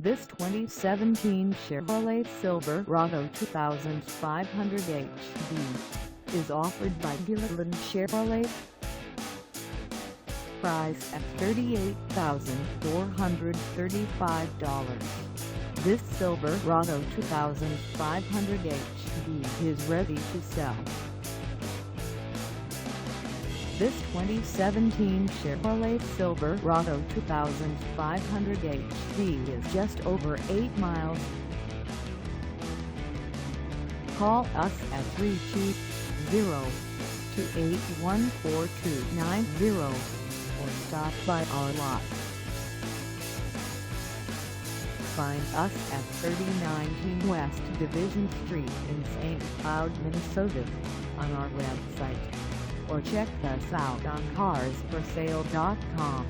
This 2017 Chevrolet Silverado 2500HD is offered by Gilleland Chevrolet. Price at $38,435. This Silverado 2500HD is ready to sell. This 2017 Chevrolet Silverado 2500HD is just over 8 miles. Call us at 320-281-4290 or stop by our lot. Find us at 3019 West Division Street in St. Cloud, Minnesota on our website, or check us out on carsforsale.com.